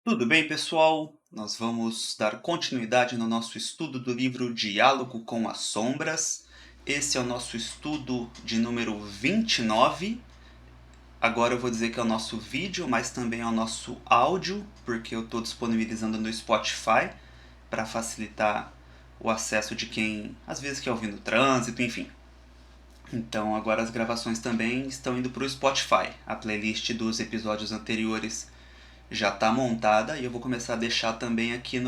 Tudo bem, pessoal? Nós vamos dar continuidade no nosso estudo do livro Diálogo com as Sombras. Esse é o nosso estudo de número 29. Agora eu vou dizer que é o nosso vídeo, mas também é o nosso áudio, porque eu estou disponibilizando no Spotify para facilitar o acesso de quem às vezes quer ouvir no trânsito, enfim. Então agora as gravações também estão indo para o Spotify. A playlist dos episódios anteriores já está montada e eu vou começar a deixar também aqui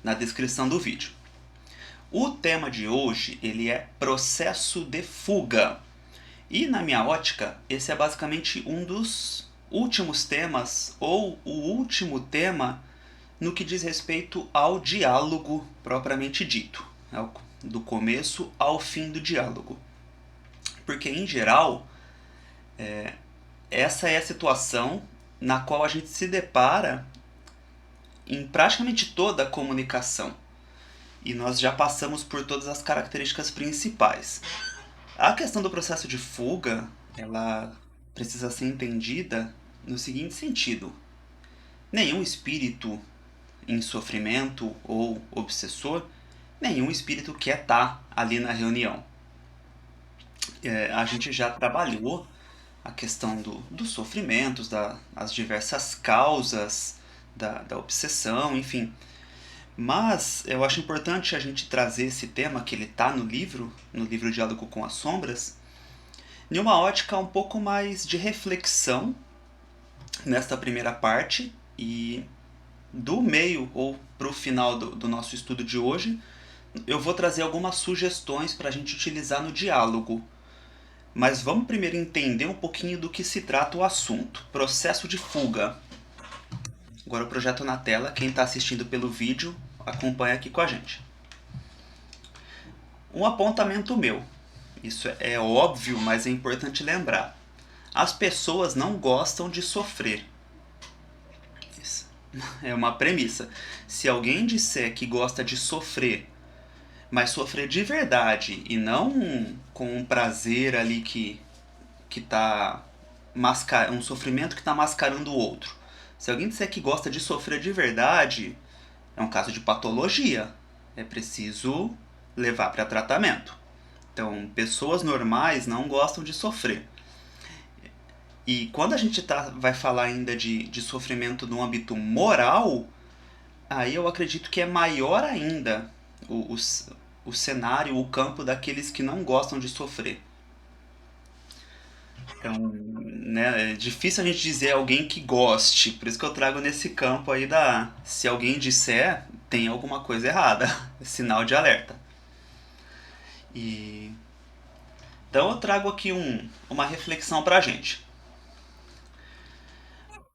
na descrição do vídeo. O tema de hoje ele é processo de fuga. E na minha ótica, esse é basicamente um dos últimos temas, ou o último tema, no que diz respeito ao diálogo propriamente dito. Do começo ao fim do diálogo. Porque, em geral, essa é a situação na qual a gente se depara em praticamente toda a comunicação. E nós já passamos por todas as características principais. A questão do processo de fuga, ela precisa ser entendida no seguinte sentido. Nenhum espírito em sofrimento ou obsessor, nenhum espírito quer estar ali na reunião. A gente já trabalhou a questão dos sofrimentos, das diversas causas da obsessão, enfim. Mas eu acho importante a gente trazer esse tema que ele está no livro Diálogo com as Sombras, em uma ótica um pouco mais de reflexão nesta primeira parte e do meio ou para o final do nosso estudo de hoje, eu vou trazer algumas sugestões para a gente utilizar no diálogo. Mas vamos primeiro entender um pouquinho do que se trata o assunto. Processo de fuga. Agora eu projeto na tela, quem está assistindo pelo vídeo, acompanha aqui com a gente. Um apontamento meu. Isso é óbvio, mas é importante lembrar. As pessoas não gostam de sofrer. Isso é uma premissa. Se alguém disser que gosta de sofrer, mas sofrer de verdade e não com um prazer ali que tá um sofrimento que está mascarando o outro. Se alguém disser que gosta de sofrer de verdade, é um caso de patologia. É preciso levar para tratamento. Então, pessoas normais não gostam de sofrer. E quando a gente vai falar ainda de sofrimento no âmbito moral, aí eu acredito que é maior ainda o cenário, o campo daqueles que não gostam de sofrer. Então, né, é difícil a gente dizer alguém que goste, por isso que eu trago nesse campo aí se alguém disser, tem alguma coisa errada, é sinal de alerta. Então eu trago aqui uma reflexão pra gente.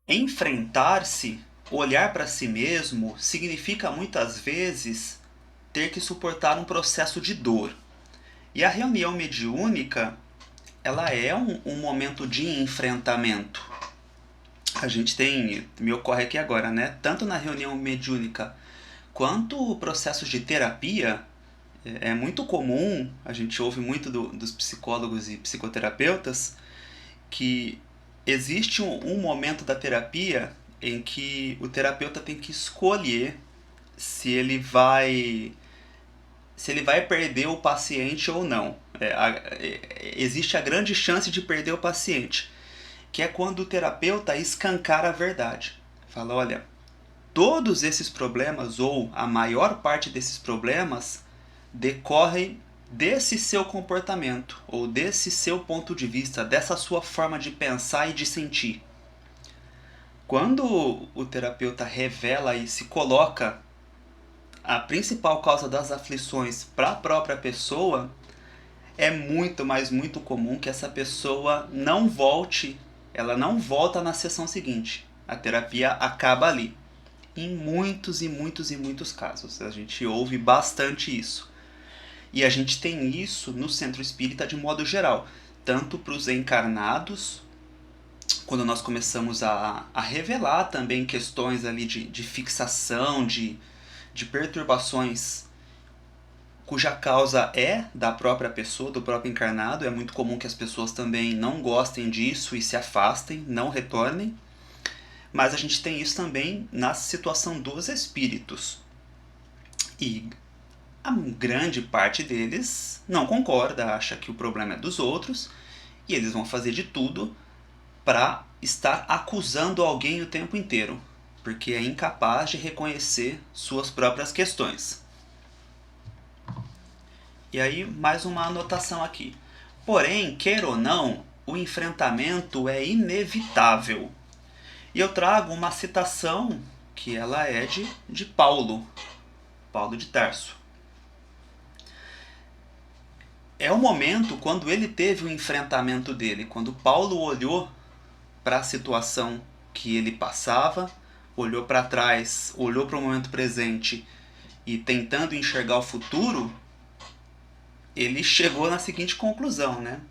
Enfrentar-se, olhar para si mesmo, significa muitas vezes ter que suportar um processo de dor. E a reunião mediúnica, ela é um momento de enfrentamento. A gente me ocorre aqui agora, né? Tanto na reunião mediúnica quanto processos de terapia, é muito comum, a gente ouve muito dos psicólogos e psicoterapeutas, que existe um momento da terapia em que o terapeuta tem que escolher se ele vai perder o paciente ou não. Existe a grande chance de perder o paciente, que é quando o terapeuta escancara a verdade. Fala, olha, todos esses problemas, ou a maior parte desses problemas, decorrem desse seu comportamento, ou desse seu ponto de vista, dessa sua forma de pensar e de sentir. Quando o terapeuta revela e se coloca a principal causa das aflições para a própria pessoa, é muito, mas muito comum que essa pessoa não volta na sessão seguinte. A terapia acaba ali. Em muitos e muitos e muitos casos. A gente ouve bastante isso. E a gente tem isso no centro espírita de modo geral. Tanto para os encarnados, quando nós começamos a revelar também questões ali de fixação, de perturbações cuja causa é da própria pessoa, do próprio encarnado. É muito comum que as pessoas também não gostem disso e se afastem, não retornem. Mas a gente tem isso também na situação dos espíritos. E a grande parte deles não concorda, acha que o problema é dos outros, e eles vão fazer de tudo para estar acusando alguém o tempo inteiro, porque é incapaz de reconhecer suas próprias questões. E aí, mais uma anotação aqui. Porém, queira ou não, o enfrentamento é inevitável. E eu trago uma citação que ela é de Paulo de Tarso. É o momento quando ele teve o enfrentamento dele, quando Paulo olhou para a situação que ele passava, olhou para trás, olhou para o momento presente e tentando enxergar o futuro, ele chegou na seguinte conclusão, né?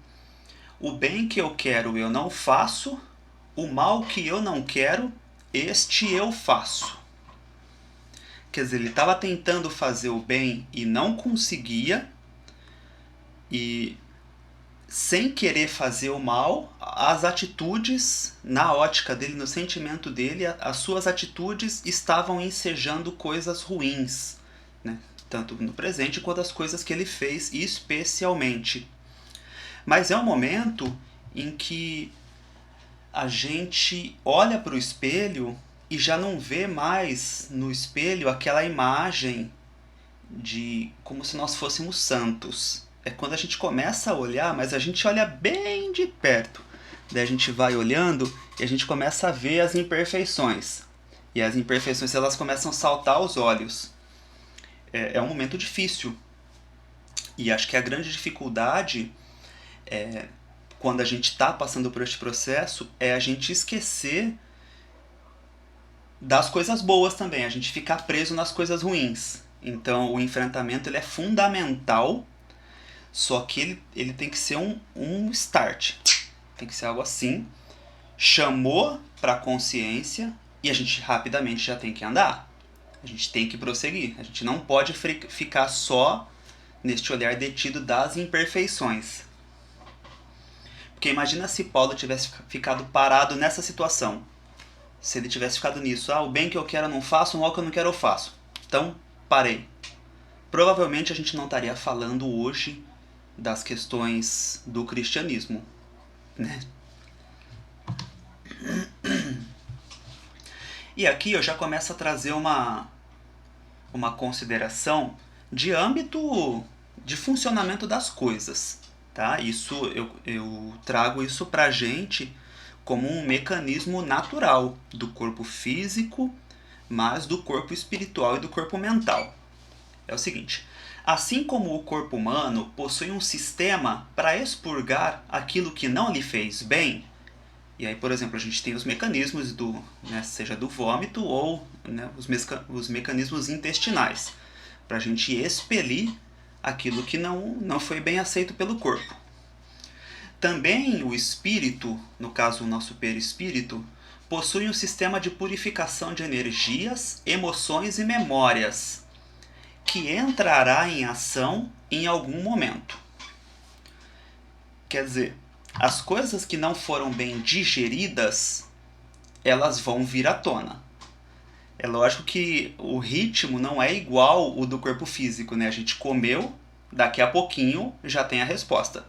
O bem que eu quero eu não faço, o mal que eu não quero, este eu faço. Quer dizer, ele estava tentando fazer o bem e não conseguia, e sem querer fazer o mal, as atitudes, na ótica dele, no sentimento dele, as suas atitudes estavam ensejando coisas ruins, né? Tanto no presente quanto as coisas que ele fez, especialmente. Mas é um momento em que a gente olha para o espelho e já não vê mais no espelho aquela imagem de como se nós fôssemos santos. É quando a gente começa a olhar, mas a gente olha bem de perto. Daí a gente vai olhando e a gente começa a ver as imperfeições. E as imperfeições elas começam a saltar aos olhos. É um momento difícil. E acho que a grande dificuldade quando a gente está passando por este processo é a gente esquecer das coisas boas também, a gente ficar preso nas coisas ruins. Então o enfrentamento ele é fundamental, só que ele tem que ser um start. Tem que ser algo assim, chamou para a consciência e a gente rapidamente já tem que andar. A gente tem que prosseguir. A gente não pode ficar só neste olhar detido das imperfeições. Porque imagina se Paulo tivesse ficado parado nessa situação. Se ele tivesse ficado nisso, o bem que eu quero eu não faço, o mal que eu não quero eu faço. Então, parei. Provavelmente a gente não estaria falando hoje das questões do cristianismo, né? E aqui eu já começo a trazer uma consideração de âmbito de funcionamento das coisas, tá? Isso eu trago isso pra gente como um mecanismo natural do corpo físico, mas do corpo espiritual e do corpo mental. É o seguinte, assim como o corpo humano possui um sistema para expurgar aquilo que não lhe fez bem, e aí, por exemplo, a gente tem os mecanismos seja do vômito ou os mecanismos intestinais, para a gente expelir aquilo que não foi bem aceito pelo corpo. Também o espírito, no caso o nosso perispírito, possui um sistema de purificação de energias, emoções e memórias, que entrará em ação em algum momento. Quer dizer, as coisas que não foram bem digeridas, elas vão vir à tona. É lógico que o ritmo não é igual o do corpo físico, né? A gente comeu, daqui a pouquinho já tem a resposta.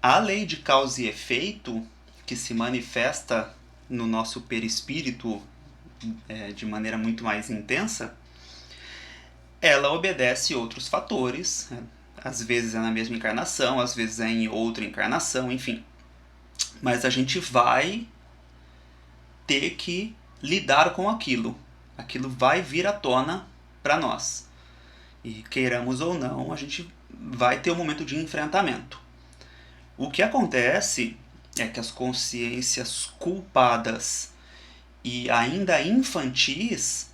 A lei de causa e efeito, que se manifesta no nosso perispírito de maneira muito mais intensa, ela obedece outros fatores. Às vezes é na mesma encarnação, às vezes é em outra encarnação, enfim. Mas a gente vai ter que lidar com aquilo. Aquilo vai vir à tona para nós. E queiramos ou não, a gente vai ter um momento de enfrentamento. O que acontece é que as consciências culpadas e ainda infantis,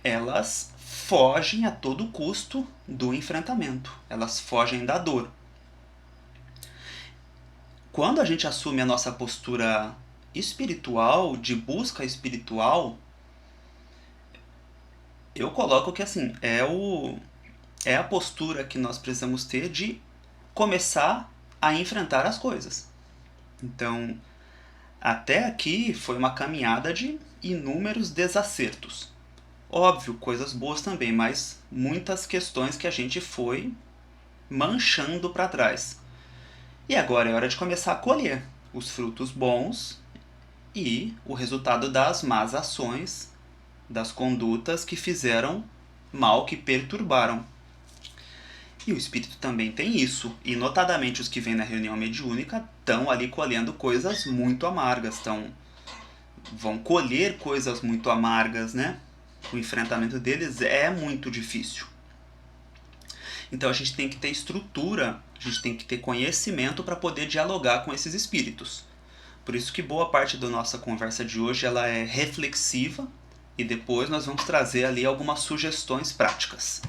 elas fogem a todo custo do enfrentamento. Elas fogem da dor. Quando a gente assume a nossa postura espiritual, de busca espiritual, eu coloco que assim, é a postura que nós precisamos ter de começar a enfrentar as coisas. Então, Até aqui foi uma caminhada de inúmeros desacertos. Óbvio, coisas boas também, mas muitas questões que a gente foi manchando para trás. E agora é hora de começar a colher os frutos bons e o resultado das más ações, das condutas que fizeram mal, que perturbaram. E o espírito também tem isso, e notadamente os que vêm na reunião mediúnica estão ali colhendo coisas muito amargas, vão colher coisas muito amargas, né? O enfrentamento deles é muito difícil. Então a gente tem que ter estrutura, a gente tem que ter conhecimento para poder dialogar com esses espíritos. Por isso que boa parte da nossa conversa de hoje ela é reflexiva e depois nós vamos trazer ali algumas sugestões práticas.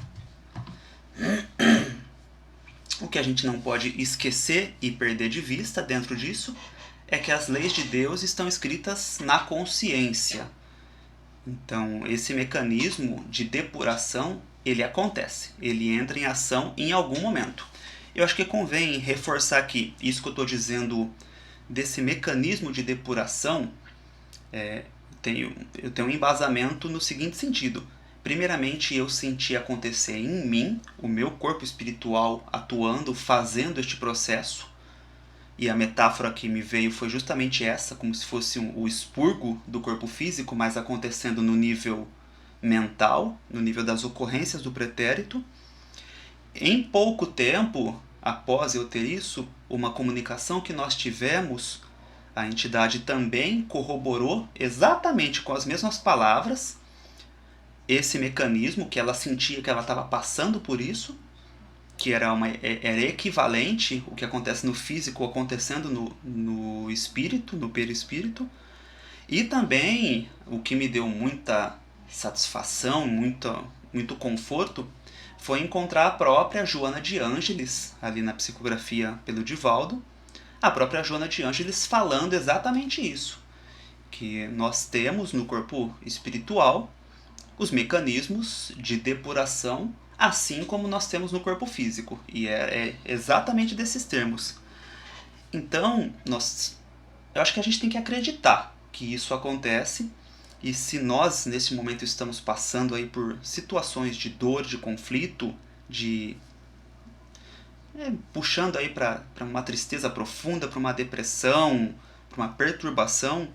O que a gente não pode esquecer e perder de vista dentro disso é que as leis de Deus estão escritas na consciência. Então, esse mecanismo de depuração, ele acontece, ele entra em ação em algum momento. Eu acho que convém reforçar aqui, isso que eu estou dizendo desse mecanismo de depuração, eu tenho um embasamento no seguinte sentido. Primeiramente, eu senti acontecer em mim, o meu corpo espiritual atuando, fazendo este processo. E a metáfora que me veio foi justamente essa, como se fosse o expurgo do corpo físico, mas acontecendo no nível mental, no nível das ocorrências do pretérito. Em pouco tempo, após eu ter isso, uma comunicação que nós tivemos, a entidade também corroborou exatamente com as mesmas palavras esse mecanismo, que ela sentia que ela estava passando por isso, que era equivalente o que acontece no físico acontecendo no espírito, no perispírito. E também o que me deu muita satisfação, muito conforto, foi encontrar a própria Joana de Ângeles, ali na psicografia pelo Divaldo, a própria Joana de Ângeles falando exatamente isso, que nós temos no corpo espiritual os mecanismos de depuração, assim como nós temos no corpo físico. E é exatamente desses termos. Então, eu acho que a gente tem que acreditar que isso acontece. E se nós, nesse momento, estamos passando aí por situações de dor, de conflito, puxando aí para uma tristeza profunda, para uma depressão, para uma perturbação,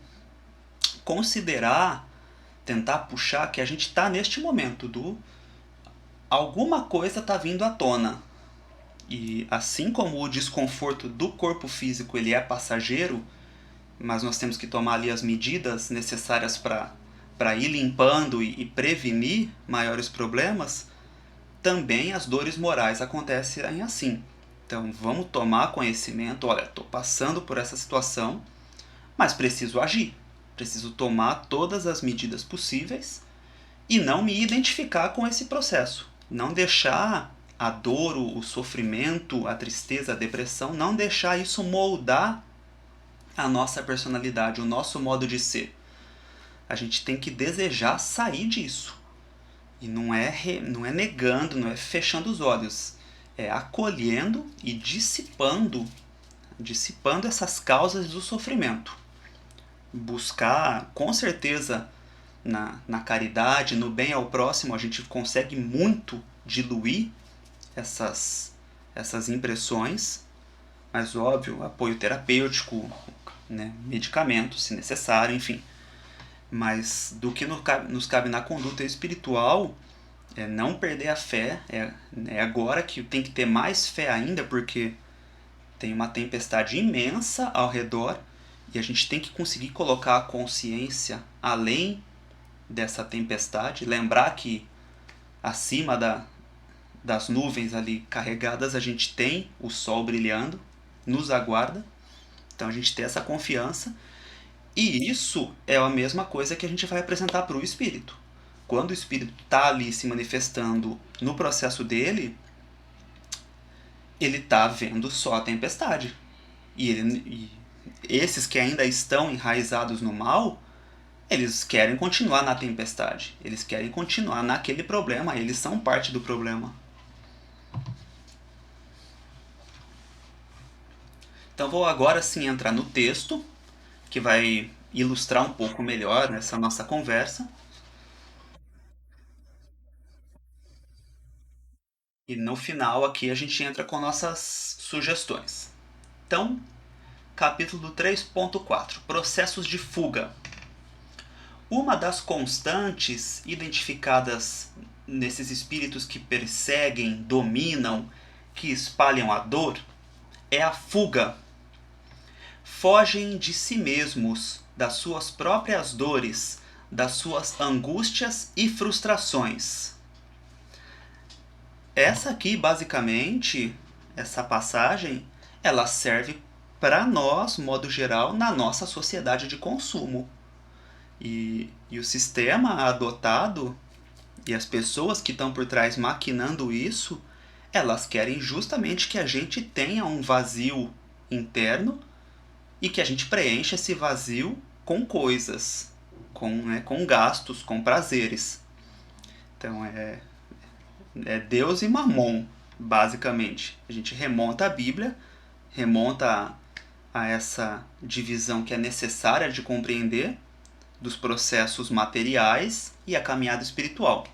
tentar puxar que a gente está neste momento alguma coisa está vindo à tona. E assim como o desconforto do corpo físico ele é passageiro, mas nós temos que tomar ali as medidas necessárias para ir limpando e prevenir maiores problemas, também as dores morais acontecem assim. Então vamos tomar conhecimento, olha, estou passando por essa situação, mas preciso agir. Preciso tomar todas as medidas possíveis e não me identificar com esse processo. Não deixar a dor, o sofrimento, a tristeza, a depressão, não deixar isso moldar a nossa personalidade, o nosso modo de ser. A gente tem que desejar sair disso. E não é negando, não é fechando os olhos. É acolhendo e dissipando essas causas do sofrimento. Buscar, com certeza, na caridade, no bem ao próximo, a gente consegue muito diluir essas impressões, mas óbvio, apoio terapêutico, né, medicamentos, se necessário, enfim. Mas do que nos cabe na conduta espiritual é não perder a fé, é agora que tem que ter mais fé ainda, porque tem uma tempestade imensa ao redor e a gente tem que conseguir colocar a consciência além dessa tempestade, lembrar que acima das nuvens ali carregadas a gente tem o sol brilhando, nos aguarda, então a gente tem essa confiança, e isso é a mesma coisa que a gente vai apresentar para o espírito. Quando o espírito está ali se manifestando no processo dele, ele está vendo só a tempestade. E esses que ainda estão enraizados no mal, eles querem continuar na tempestade. Eles querem continuar naquele problema. Eles são parte do problema. Então vou agora sim entrar no texto que vai ilustrar um pouco melhor essa nossa conversa. E no final aqui a gente entra com nossas sugestões. Então, capítulo 3.4 Processos de fuga. Uma das constantes identificadas nesses espíritos que perseguem, dominam, que espalham a dor, é a fuga. Fogem de si mesmos, das suas próprias dores, das suas angústias e frustrações. Essa aqui, basicamente, essa passagem, ela serve para nós, modo geral, na nossa sociedade de consumo. E o sistema adotado e as pessoas que estão por trás maquinando isso, elas querem justamente que a gente tenha um vazio interno e que a gente preencha esse vazio com coisas, com gastos, com prazeres. Então é Deus e Mamon, basicamente. A gente remonta a Bíblia, remonta a essa divisão que é necessária de compreender dos processos materiais e a caminhada espiritual.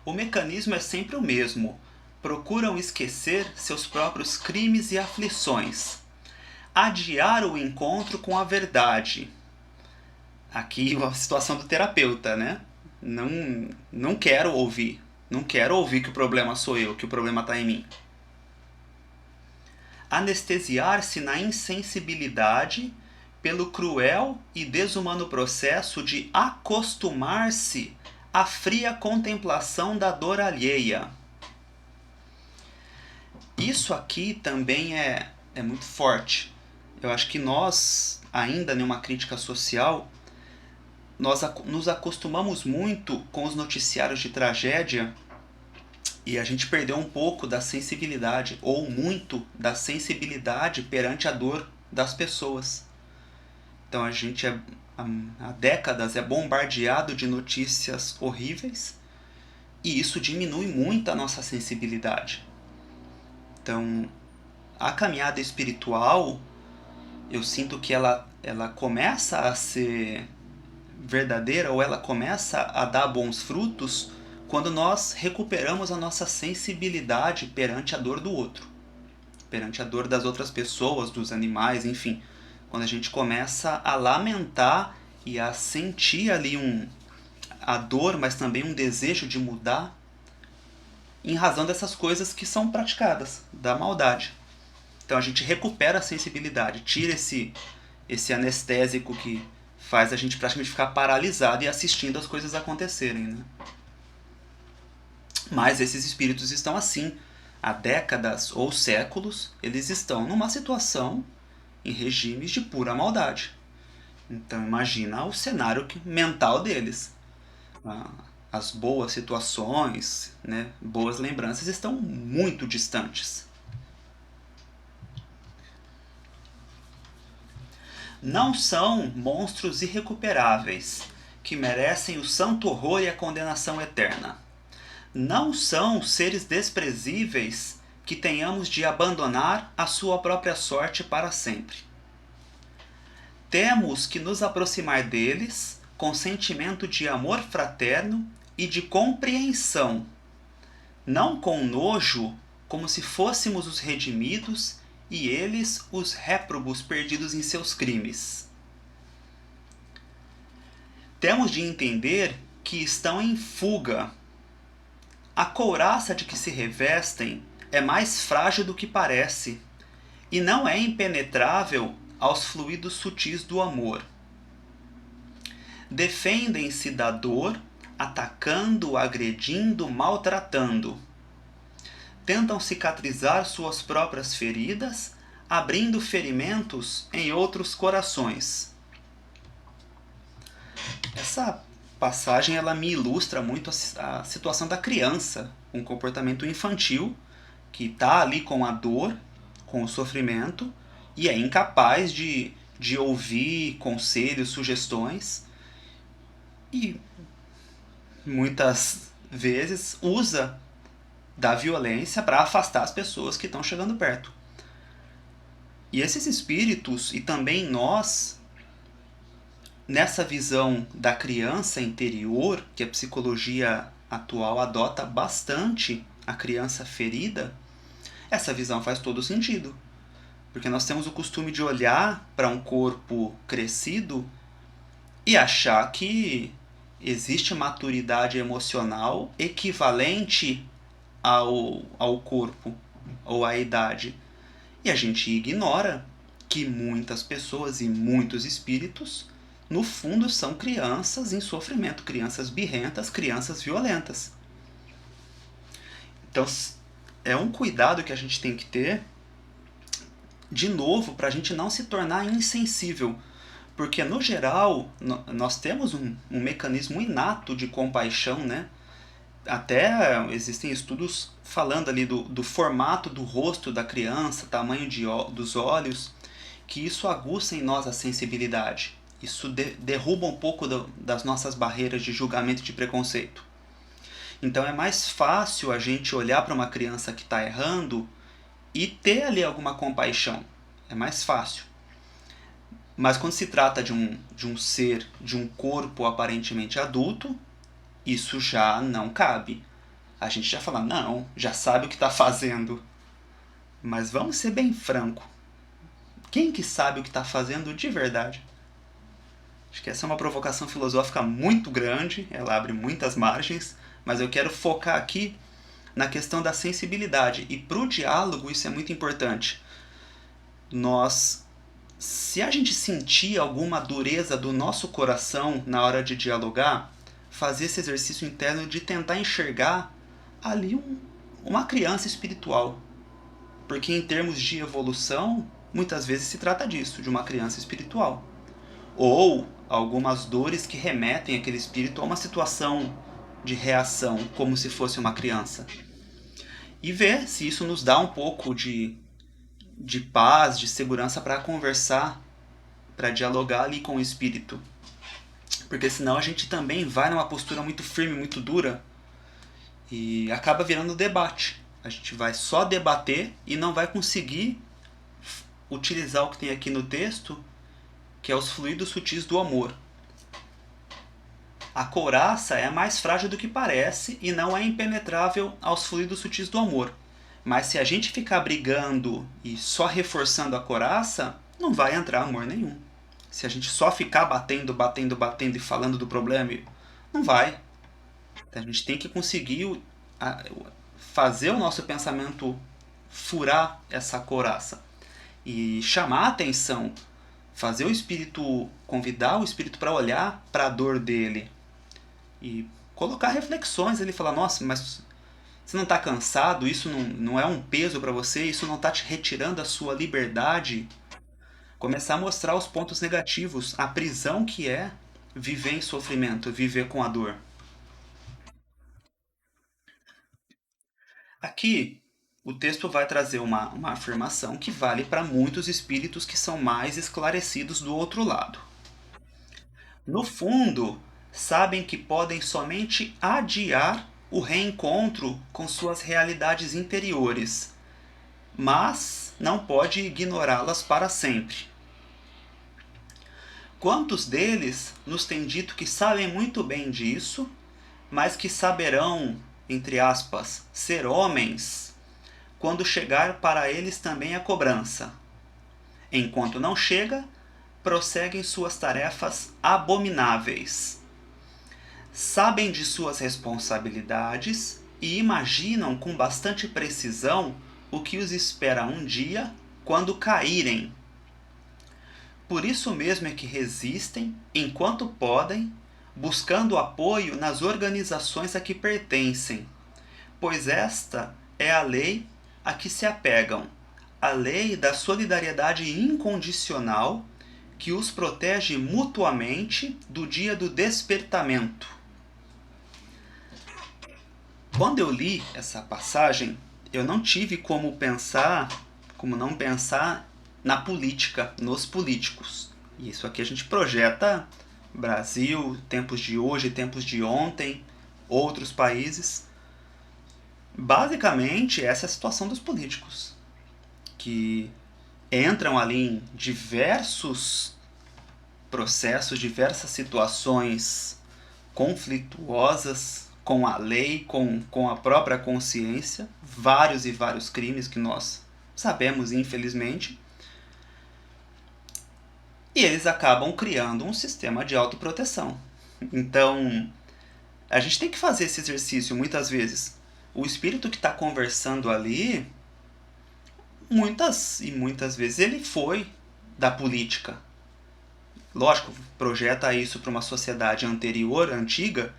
O mecanismo é sempre o mesmo. Procuram esquecer seus próprios crimes e aflições. Adiar o encontro com a verdade. Aqui a situação do terapeuta, né? Não quero ouvir. Não quero ouvir que o problema sou eu, que o problema está em mim. Anestesiar-se na insensibilidade pelo cruel e desumano processo de acostumar-se à fria contemplação da dor alheia. Isso aqui também é muito forte. Eu acho que nós, ainda numa crítica social, nós nos acostumamos muito com os noticiários de tragédia e a gente perdeu um pouco da sensibilidade, ou muito da sensibilidade perante a dor das pessoas. Então a gente há décadas é bombardeado de notícias horríveis e isso diminui muito a nossa sensibilidade. Então a caminhada espiritual, eu sinto que ela começa a ser verdadeira, ou ela começa a dar bons frutos quando nós recuperamos a nossa sensibilidade perante a dor do outro, perante a dor das outras pessoas, dos animais, enfim. Quando a gente começa a lamentar e a sentir ali a dor, mas também um desejo de mudar, em razão dessas coisas que são praticadas, da maldade. Então a gente recupera a sensibilidade, tira esse anestésico que faz a gente praticamente ficar paralisado e assistindo as coisas acontecerem, né? Mas esses espíritos estão assim. Há décadas ou séculos, eles estão numa situação em regimes de pura maldade. Então imagina o cenário mental deles. As boas situações, né, boas lembranças estão muito distantes. Não são monstros irrecuperáveis, que merecem o santo horror e a condenação eterna. Não são seres desprezíveis que tenhamos de abandonar a sua própria sorte para sempre. Temos que nos aproximar deles com sentimento de amor fraterno e de compreensão, não com nojo, como se fôssemos os redimidos e eles os réprobos perdidos em seus crimes. Temos de entender que estão em fuga. A couraça de que se revestem é mais frágil do que parece, e não é impenetrável aos fluidos sutis do amor. Defendem-se da dor, atacando, agredindo, maltratando. Tentam cicatrizar suas próprias feridas, abrindo ferimentos em outros corações. Essa passagem ela me ilustra muito a situação da criança, um comportamento infantil que está ali com a dor, com o sofrimento e é incapaz de ouvir conselhos, sugestões e muitas vezes usa da violência para afastar as pessoas que estão chegando perto. E esses espíritos, e também nós, nessa visão da criança interior, que a psicologia atual adota bastante, a criança ferida, essa visão faz todo sentido. Porque nós temos o costume de olhar para um corpo crescido e achar que existe maturidade emocional equivalente ao corpo ou à idade. E a gente ignora que muitas pessoas e muitos espíritos, no fundo, são crianças em sofrimento, crianças birrentas, crianças violentas. Então, é um cuidado que a gente tem que ter, de novo, para a gente não se tornar insensível. Porque, no geral, nós temos um mecanismo inato de compaixão, né? Até existem estudos falando ali do formato do rosto da criança, tamanho dos olhos, que isso aguça em nós a sensibilidade. Isso derruba um pouco das nossas barreiras de julgamento e de preconceito. Então é mais fácil a gente olhar para uma criança que está errando e ter ali alguma compaixão. É mais fácil. Mas quando se trata de um ser, de um corpo aparentemente adulto, isso já não cabe. A gente já fala, não, já sabe o que está fazendo. Mas vamos ser bem franco. Quem que sabe o que está fazendo de verdade? Acho que essa é uma provocação filosófica muito grande, ela abre muitas margens, mas eu quero focar aqui na questão da sensibilidade. E para o diálogo isso é muito importante. Se a gente sentir alguma dureza do nosso coração na hora de dialogar, fazer esse exercício interno de tentar enxergar ali uma criança espiritual. Porque em termos de evolução, muitas vezes se trata disso, de uma criança espiritual. Ou algumas dores que remetem aquele espírito a uma situação de reação, como se fosse uma criança. E ver se isso nos dá um pouco de paz, de segurança para conversar, para dialogar ali com o espírito. Porque senão a gente também vai numa postura muito firme, muito dura, e acaba virando debate. A gente vai só debater e não vai conseguir utilizar o que tem aqui no texto, que é os fluidos sutis do amor. A couraça é mais frágil do que parece e não é impenetrável aos fluidos sutis do amor. Mas se a gente ficar brigando e só reforçando a couraça, não vai entrar amor nenhum. Se a gente só ficar batendo e falando do problema, não vai. Então a gente tem que conseguir fazer o nosso pensamento furar essa couraça e chamar a atenção, fazer o espírito, convidar o espírito para olhar para a dor dele e colocar reflexões. Ele falar, nossa, mas você não está cansado? Isso não é um peso para você? Isso não está te retirando a sua liberdade? Começar a mostrar os pontos negativos, a prisão que é viver em sofrimento, viver com a dor. Aqui, o texto vai trazer uma afirmação que vale para muitos espíritos que são mais esclarecidos do outro lado. No fundo, sabem que podem somente adiar o reencontro com suas realidades interiores, mas não pode ignorá-las para sempre. Quantos deles nos têm dito que sabem muito bem disso, mas que saberão, entre aspas, ser homens quando chegar para eles também a cobrança? Enquanto não chega, prosseguem suas tarefas abomináveis. Sabem de suas responsabilidades e imaginam com bastante precisão o que os espera um dia quando caírem. Por isso mesmo é que resistem, enquanto podem, buscando apoio nas organizações a que pertencem, pois esta é a lei a que se apegam, a lei da solidariedade incondicional que os protege mutuamente do dia do despertamento. Quando eu li essa passagem, eu não tive como não pensar na política, nos políticos. E isso aqui a gente projeta Brasil, tempos de hoje, tempos de ontem, outros países. Basicamente, essa é a situação dos políticos, que entram ali em diversos processos, diversas situações conflituosas com a lei, com a própria consciência, vários e vários crimes que nós sabemos, infelizmente, e eles acabam criando um sistema de autoproteção. Então, a gente tem que fazer esse exercício muitas vezes. O espírito que está conversando ali, muitas e muitas vezes ele foi da política. Lógico, projeta isso para uma sociedade anterior, antiga,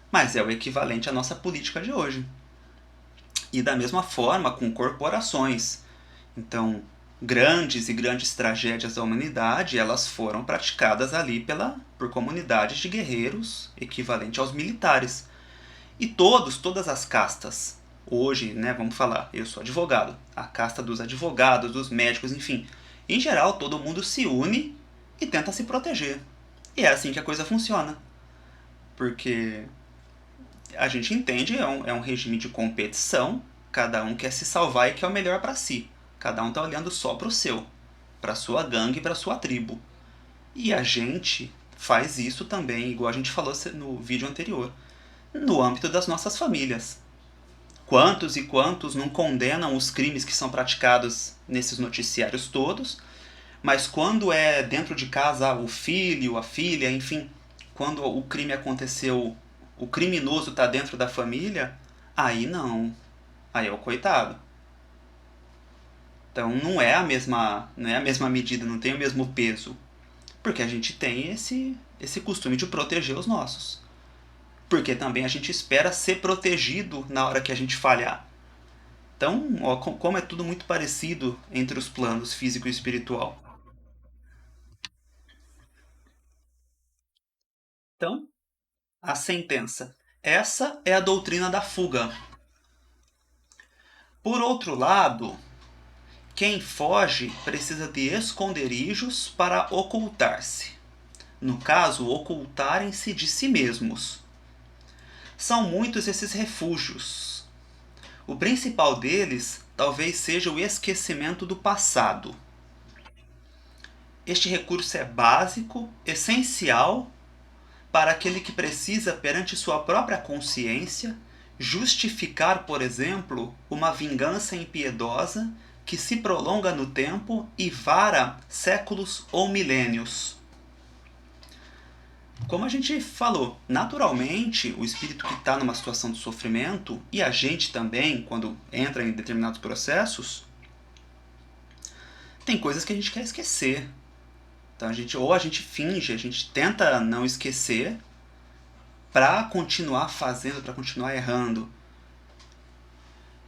mas é o equivalente à nossa política de hoje. E da mesma forma com corporações. Então, grandes e grandes tragédias da humanidade, elas foram praticadas ali por comunidades de guerreiros, equivalente aos militares. E todas as castas, hoje, né, vamos falar, eu sou advogado, a casta dos advogados, dos médicos, enfim, em geral todo mundo se une e tenta se proteger. E é assim que a coisa funciona. Porque a gente entende, é um regime de competição, cada um quer se salvar e quer o melhor para si. Cada um tá olhando só pro seu, pra sua gangue, pra sua tribo. E a gente faz isso também, igual a gente falou no vídeo anterior, no âmbito das nossas famílias. Quantos e quantos não condenam os crimes que são praticados nesses noticiários todos, mas quando é dentro de casa o filho, a filha, enfim, quando o crime aconteceu, o criminoso está dentro da família, aí não. Aí é o coitado. Então não é a mesma medida, não tem o mesmo peso, porque a gente tem esse costume de proteger os nossos. Porque também a gente espera ser protegido na hora que a gente falhar. Então, ó, como é tudo muito parecido entre os planos físico e espiritual. Então, a sentença. Essa é a doutrina da fuga. Por outro lado, quem foge precisa de esconderijos para ocultar-se. No caso, ocultarem-se de si mesmos. São muitos esses refúgios. O principal deles talvez seja o esquecimento do passado. Este recurso é básico, essencial para aquele que precisa, perante sua própria consciência, justificar, por exemplo, uma vingança impiedosa que se prolonga no tempo e vara séculos ou milênios. Como a gente falou, naturalmente o espírito que está numa situação de sofrimento, e a gente também, quando entra em determinados processos, tem coisas que a gente quer esquecer. Então ou a gente finge, a gente tenta não esquecer para continuar fazendo, para continuar errando.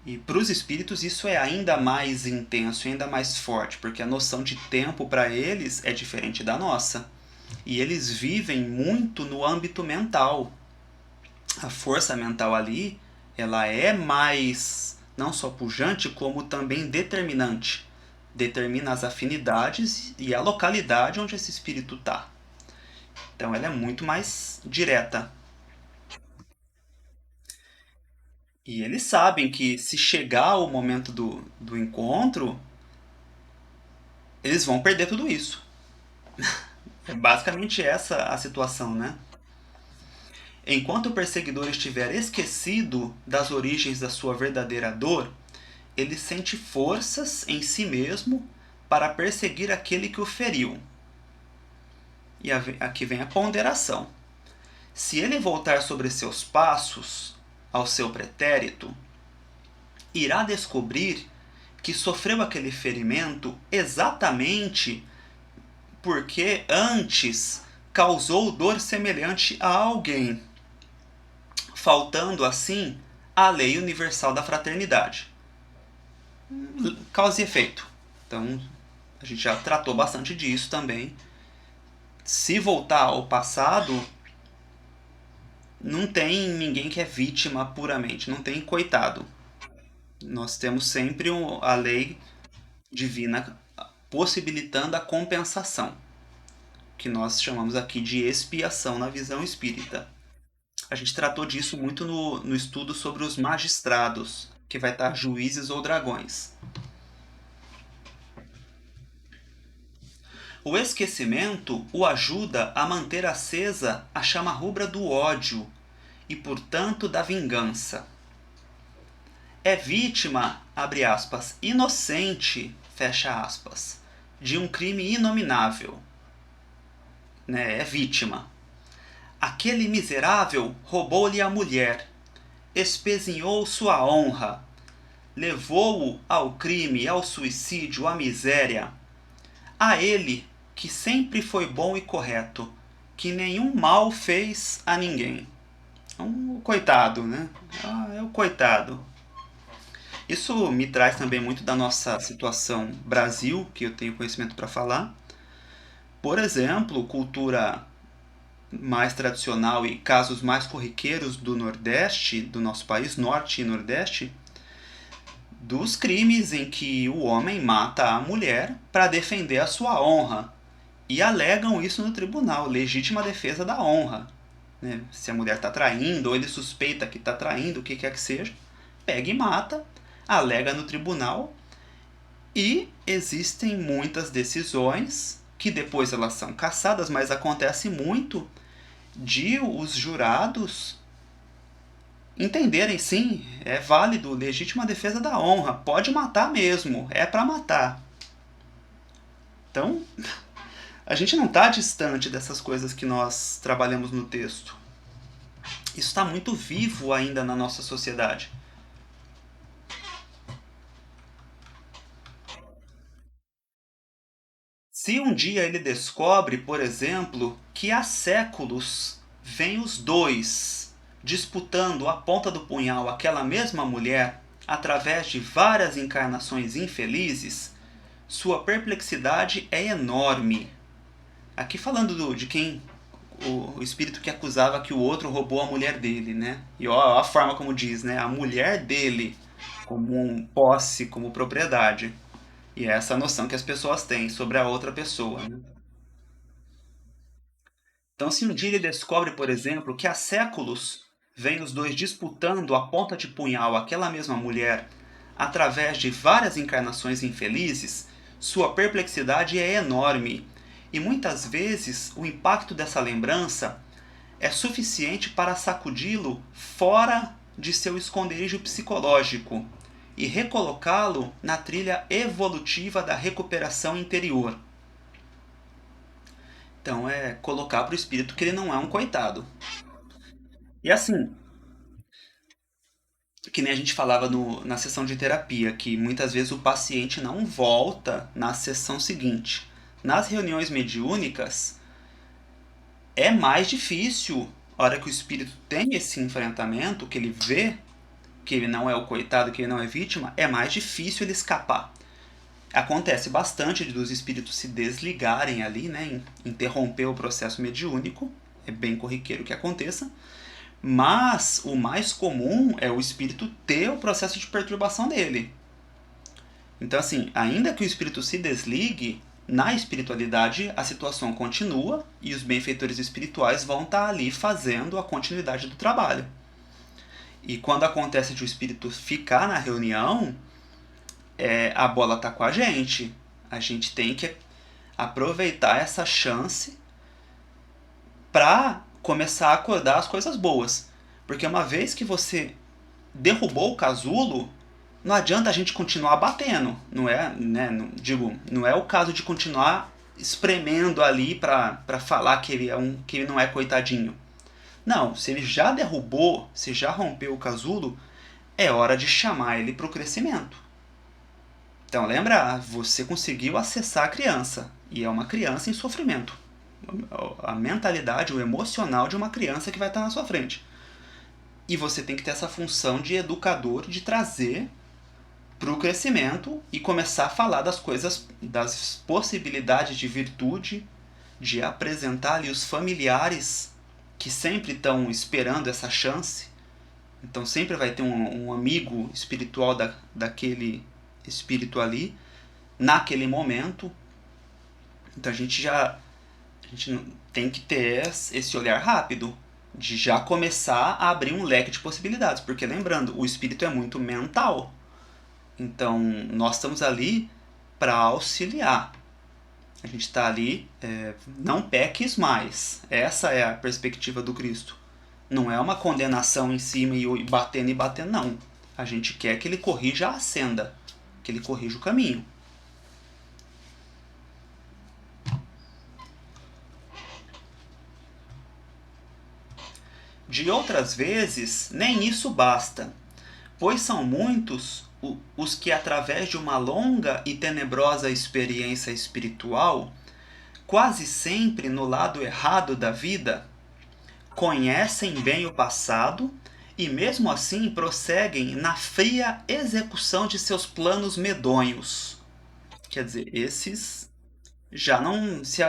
E para os espíritos isso é ainda mais intenso, ainda mais forte, porque a noção de tempo para eles é diferente da nossa. E eles vivem muito no âmbito mental. A força mental ali, ela é mais não só pujante, como também determinante. Determina as afinidades e a localidade onde esse espírito está. Então ela é muito mais direta. E eles sabem que se chegar o momento do encontro, eles vão perder tudo isso. É basicamente essa a situação, né? Enquanto o perseguidor estiver esquecido das origens da sua verdadeira dor, ele sente forças em si mesmo para perseguir aquele que o feriu. E aqui vem a ponderação. Se ele voltar sobre seus passos ao seu pretérito, irá descobrir que sofreu aquele ferimento exatamente porque antes causou dor semelhante a alguém, faltando assim a lei universal da fraternidade. Causa e efeito. Então, a gente já tratou bastante disso também. Se voltar ao passado, não tem ninguém que é vítima puramente, não tem coitado. Nós temos sempre a lei divina possibilitando a compensação, que nós chamamos aqui de expiação na visão espírita. A gente tratou disso muito no estudo sobre os magistrados, que vai estar juízes ou dragões. O esquecimento o ajuda a manter acesa a chama rubra do ódio e, portanto, da vingança. É vítima, abre aspas, inocente, fecha aspas, de um crime inominável. Né? É vítima. Aquele miserável roubou-lhe a mulher, espezinhou sua honra, levou-o ao crime, ao suicídio, à miséria. A ele, que sempre foi bom e correto, que nenhum mal fez a ninguém. Um coitado, né? É o coitado. Isso me traz também muito da nossa situação Brasil, que eu tenho conhecimento para falar. Por exemplo, cultura mais tradicional e casos mais corriqueiros do Nordeste, do nosso país, Norte e Nordeste, dos crimes em que o homem mata a mulher para defender a sua honra. E alegam isso no tribunal, legítima defesa da honra. Né? Se a mulher está traindo, ou ele suspeita que está traindo, o que quer que seja, pega e mata, alega no tribunal. E existem muitas decisões que depois elas são cassadas, mas acontece muito de os jurados entenderem, sim, é válido, legítima defesa da honra, pode matar mesmo, é para matar. Então, a gente não está distante dessas coisas que nós trabalhamos no texto. Isso está muito vivo ainda na nossa sociedade. Se um dia ele descobre, por exemplo, que há séculos vêm os dois disputando a ponta do punhal aquela mesma mulher através de várias encarnações infelizes, sua perplexidade é enorme. Aqui falando de quem o espírito que acusava que o outro roubou a mulher dele, né? E ó, a forma como diz, né? A mulher dele como um posse, como propriedade. E é essa noção que as pessoas têm sobre a outra pessoa, né? Então, se um dia ele descobre, por exemplo, que há séculos vêm os dois disputando a ponta de punhal aquela mesma mulher através de várias encarnações infelizes, sua perplexidade é enorme. E muitas vezes o impacto dessa lembrança é suficiente para sacudi-lo fora de seu esconderijo psicológico e recolocá-lo na trilha evolutiva da recuperação interior. Então é colocar para o espírito que ele não é um coitado. E assim, que nem a gente falava na sessão de terapia, que muitas vezes o paciente não volta na sessão seguinte. Nas reuniões mediúnicas, é mais difícil, a hora que o espírito tem esse enfrentamento, que ele vê que ele não é o coitado, que ele não é vítima, é mais difícil ele escapar. Acontece bastante dos espíritos se desligarem ali, né, interromper o processo mediúnico, é bem corriqueiro que aconteça, mas o mais comum é o espírito ter o processo de perturbação dele. Então, assim, ainda que o espírito se desligue, na espiritualidade a situação continua e os benfeitores espirituais vão estar ali fazendo a continuidade do trabalho. E quando acontece de o espírito ficar na reunião, a bola está com a gente. A gente tem que aproveitar essa chance para começar a acordar as coisas boas. Porque uma vez que você derrubou o casulo, não adianta a gente continuar batendo. Não é, né, não é o caso de continuar espremendo ali para falar que que ele não é coitadinho. Não, se ele já derrubou, se já rompeu o casulo, é hora de chamar ele para o crescimento. Então lembra, você conseguiu acessar a criança, e é uma criança em sofrimento. A mentalidade, o emocional de uma criança que vai estar na sua frente. E você tem que ter essa função de educador, de trazer para o crescimento e começar a falar das coisas, das possibilidades de virtude, de apresentar ali os familiares que sempre estão esperando essa chance. Então sempre vai ter um amigo espiritual daquele espírito ali, naquele momento. Então a gente tem que ter esse olhar rápido de já começar a abrir um leque de possibilidades, porque lembrando, o espírito é muito mental. Então, nós estamos ali para auxiliar. A gente está ali, não peques mais. Essa é a perspectiva do Cristo. Não é uma condenação em cima e batendo, não. A gente quer que ele corrija a senda, que ele corrija o caminho. De outras vezes, nem isso basta, pois são muitos os que, através de uma longa e tenebrosa experiência espiritual, quase sempre no lado errado da vida, conhecem bem o passado e mesmo assim prosseguem na fria execução de seus planos medonhos. Quer dizer, esses já não se...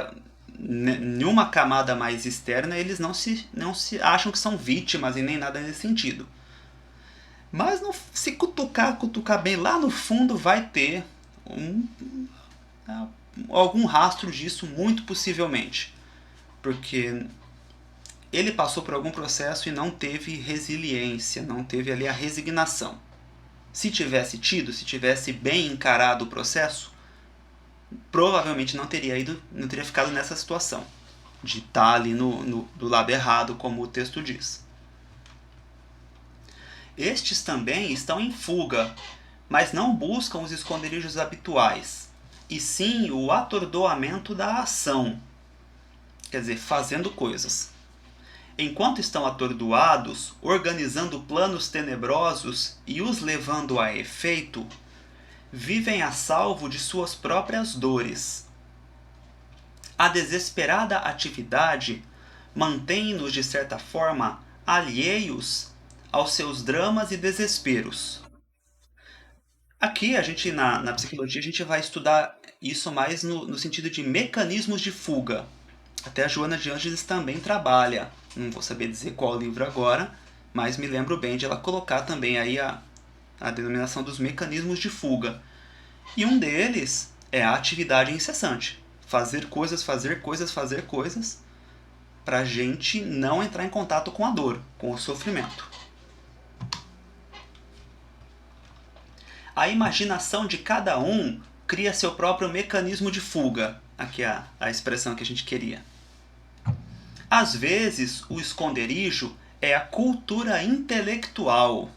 Nenhuma camada mais externa, eles não se acham que são vítimas e nem nada nesse sentido. Mas se cutucar bem lá no fundo, vai ter algum rastro disso, muito possivelmente. Porque ele passou por algum processo e não teve resiliência, não teve ali a resignação. Se tivesse tido, se tivesse bem encarado o processo, provavelmente não teria ficado nessa situação de estar ali do lado errado, como o texto diz. Estes também estão em fuga, mas não buscam os esconderijos habituais, e sim o atordoamento da ação, quer dizer, fazendo coisas. Enquanto estão atordoados, organizando planos tenebrosos e os levando a efeito, vivem a salvo de suas próprias dores. A desesperada atividade mantém-nos, de certa forma, alheios aos seus dramas e desesperos. Aqui, a gente na psicologia, a gente vai estudar isso mais no sentido de mecanismos de fuga. Até a Joana de Ângeles também trabalha. Não vou saber dizer qual livro agora, mas me lembro bem de ela colocar também aí a denominação dos mecanismos de fuga. E um deles é a atividade incessante. Fazer coisas, para a gente não entrar em contato com a dor, com o sofrimento. A imaginação de cada um cria seu próprio mecanismo de fuga. Aqui é a expressão que a gente queria. Às vezes, o esconderijo é a cultura intelectual.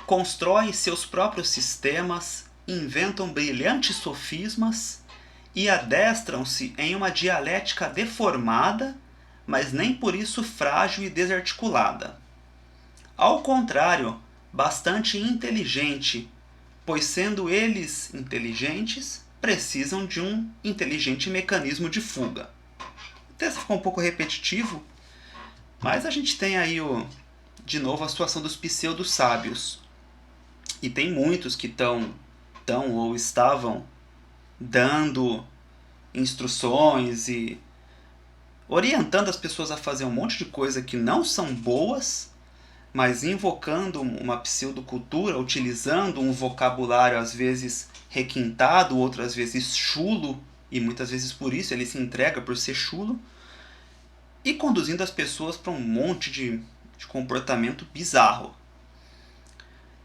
Constroem seus próprios sistemas, inventam brilhantes sofismas e adestram-se em uma dialética deformada, mas nem por isso frágil e desarticulada. Ao contrário, bastante inteligente, pois sendo eles inteligentes, precisam de um inteligente mecanismo de fuga. O texto ficou um pouco repetitivo, mas a gente tem aí de novo a situação dos pseudo-sábios. E tem muitos que estão ou estavam dando instruções e orientando as pessoas a fazer um monte de coisa que não são boas, mas invocando uma pseudocultura, utilizando um vocabulário às vezes requintado, outras vezes chulo, e muitas vezes por isso ele se entrega por ser chulo, e conduzindo as pessoas para um monte de comportamento bizarro.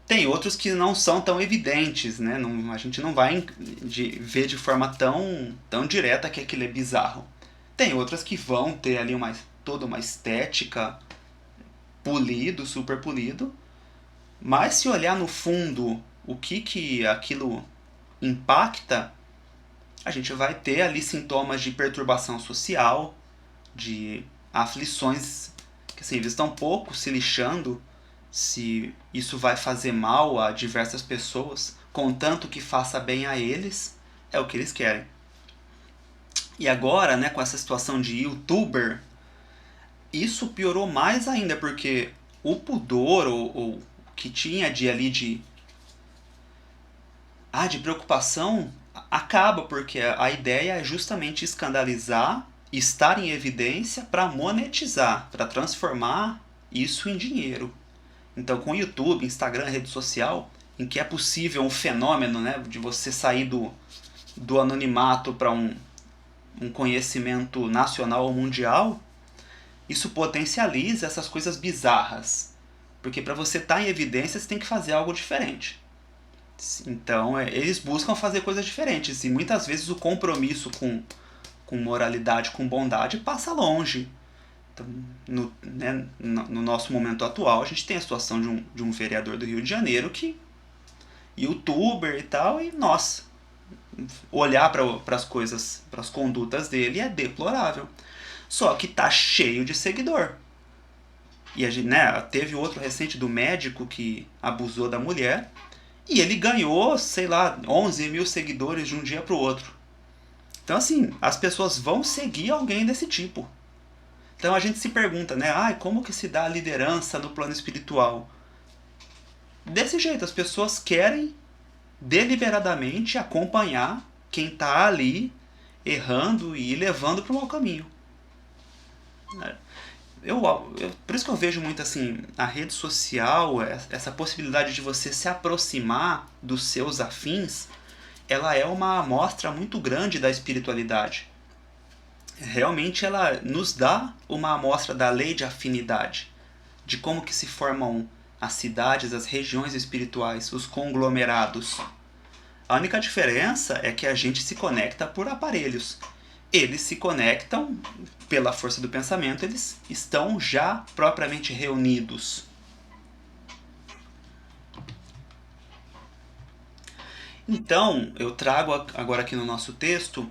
Tem outros que não são tão evidentes, né? A gente não vai ver de forma tão direta que aquilo é bizarro. Tem outras que vão ter ali toda uma estética, polido, super polido, mas se olhar no fundo o que aquilo impacta, a gente vai ter ali sintomas de perturbação social, de aflições, que assim, eles estão pouco se lixando se isso vai fazer mal a diversas pessoas, contanto que faça bem a eles, é o que eles querem. E agora, né, com essa situação de youtuber, isso piorou mais ainda, porque o pudor, ou que tinha de preocupação, acaba, porque a ideia é justamente escandalizar, estar em evidência para monetizar, para transformar isso em dinheiro. Então, com o YouTube, Instagram, rede social, em que é possível um fenômeno, né, de você sair do anonimato para um conhecimento nacional ou mundial, isso potencializa essas coisas bizarras. Porque para você estar em evidência, você tem que fazer algo diferente. Então, eles buscam fazer coisas diferentes. E muitas vezes o compromisso com moralidade, com bondade, passa longe. Então, no nosso momento atual, a gente tem a situação de um vereador do Rio de Janeiro que youtuber e tal, e nossa, olhar para as coisas, para as condutas dele é deplorável. Só que tá cheio de seguidor. E a gente, teve outro recente do médico que abusou da mulher, e ele ganhou, sei lá, 11 mil seguidores de um dia pro outro. Então, assim, as pessoas vão seguir alguém desse tipo. Então a gente se pergunta, como que se dá a liderança no plano espiritual? Desse jeito, as pessoas querem deliberadamente acompanhar quem está ali errando e levando para o mau caminho. Por isso que eu vejo muito assim, a rede social, essa possibilidade de você se aproximar dos seus afins, ela é uma amostra muito grande da espiritualidade. Realmente ela nos dá uma amostra da lei de afinidade, de como que se formam as cidades, as regiões espirituais, os conglomerados. A única diferença é que a gente se conecta por aparelhos. Eles se conectam pela força do pensamento, eles estão já propriamente reunidos. Então, eu trago agora aqui no nosso texto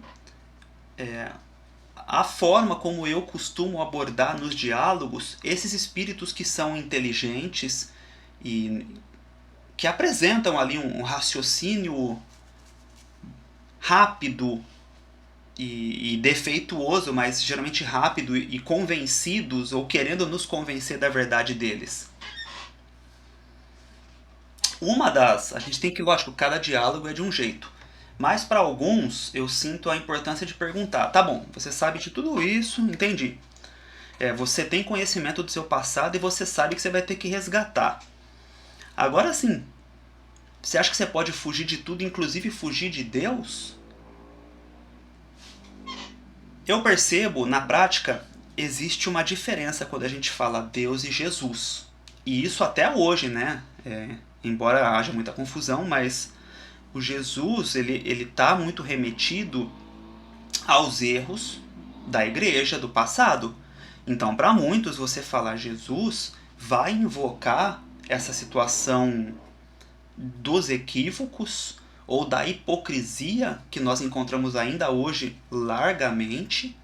a forma como eu costumo abordar nos diálogos esses espíritos que são inteligentes e que apresentam ali um raciocínio rápido e defeituoso, mas geralmente rápido e convencidos ou querendo nos convencer da verdade deles. A gente tem que, lógico, cada diálogo é de um jeito. Mas para alguns eu sinto a importância de perguntar, tá bom, você sabe de tudo isso, entendi. Você tem conhecimento do seu passado e você sabe que você vai ter que resgatar. Agora sim, você acha que você pode fugir de tudo, inclusive fugir de Deus? Eu percebo, na prática, existe uma diferença quando a gente fala Deus e Jesus. E isso até hoje, né? Embora haja muita confusão, mas o Jesus, ele tá muito remetido aos erros da igreja, do passado. Então, para muitos, você falar Jesus vai invocar essa situação dos equívocos ou da hipocrisia que nós encontramos ainda hoje largamente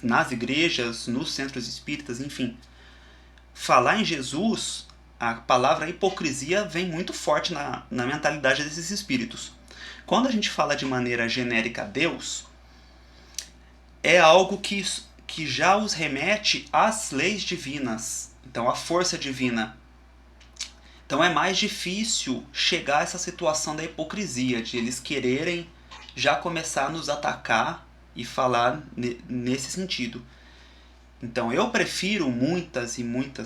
nas igrejas, nos centros espíritas, enfim. Falar em Jesus, a palavra hipocrisia vem muito forte na mentalidade desses espíritos. Quando a gente fala de maneira genérica a Deus, é algo que já os remete às leis divinas, então à força divina. Então é mais difícil chegar a essa situação da hipocrisia, de eles quererem já começar a nos atacar e falar nesse sentido. Então eu prefiro muitas,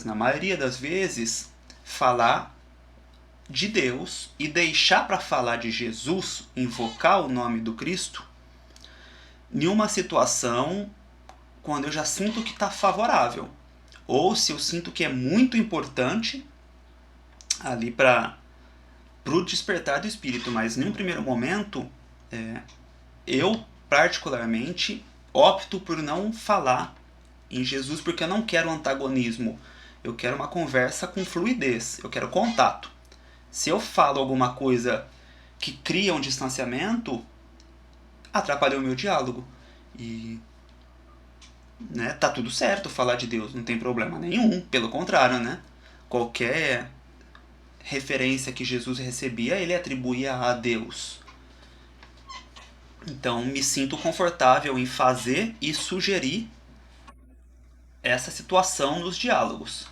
na maioria das vezes, falar de Deus e deixar para falar de Jesus, invocar o nome do Cristo, em uma situação quando eu já sinto que está favorável. Ou se eu sinto que é muito importante ali para o despertar do espírito, mas em um primeiro momento eu particularmente opto por não falar em Jesus porque eu não quero antagonismo, eu quero uma conversa com fluidez, eu quero contato. Se eu falo alguma coisa que cria um distanciamento, atrapalha o meu diálogo. E tá tudo certo falar de Deus, não tem problema nenhum, pelo contrário, né? Qualquer referência que Jesus recebia, ele atribuía a Deus. Então, me sinto confortável em fazer e sugerir essa situação nos diálogos.